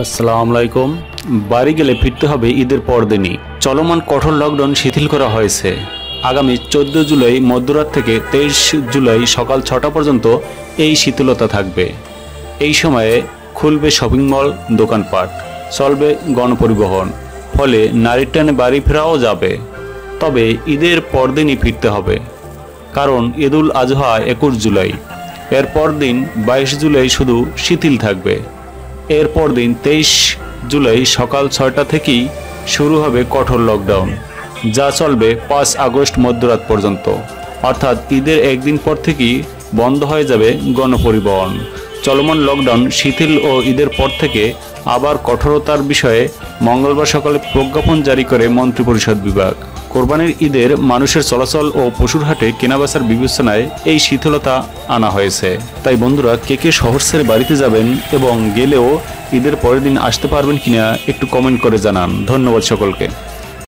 আসসালামু আলাইকুম। বাড়ি গেলে ফিরতে হবে ঈদের পরদিনই। চলমান কঠোর লকডাউন শিথিল করা হয়েছে। আগামী 14 জুলাই মধ্যরাত থেকে 23 জুলাই সকাল 6টা পর্যন্ত এই শীতলতা থাকবে। এই সময়ে খুলবে শপিং মল, দোকানপাট, চলবে গণপরিবহন, ফলে নারীর টানে বাড়ি ফেরাও যাবে। তবে ঈদের পরদিনই ফিরতে হবে, কারণ ঈদুল আজহা 21 জুলাই। এর পরদিন 22 জুলাই শুধু শিথিল থাকবে। এরপর দিন 23 জুলাই সকাল 6টা থেকেই শুরু হবে কঠোর লকডাউন, যা চলবে 5 আগস্ট মধ্যরাত পর্যন্ত। অর্থাৎ ঈদের একদিন পর থেকেই বন্ধ হয়ে যাবে গণপরিবহন। চলমান লকডাউন শিথিল ও ঈদের পর থেকে আবার কঠোরতার বিষয়ে মঙ্গলবার সকালে প্রজ্ঞাপন জারি করে মন্ত্রিপরিষদ বিভাগ। কোরবানির ঈদের মানুষের চলাচল ও পশুর হাটে কেনাবেচার বিবেচনায় এই শিথিলতা আনা হয়েছে। তাই বন্ধুরা, কে কে শহর ছেড়ে বাড়িতে যাবেন এবং গেলেও ঈদের পরের দিন আসতে পারবেন কিনা একটু কমেন্ট করে জানান। ধন্যবাদ সকলকে।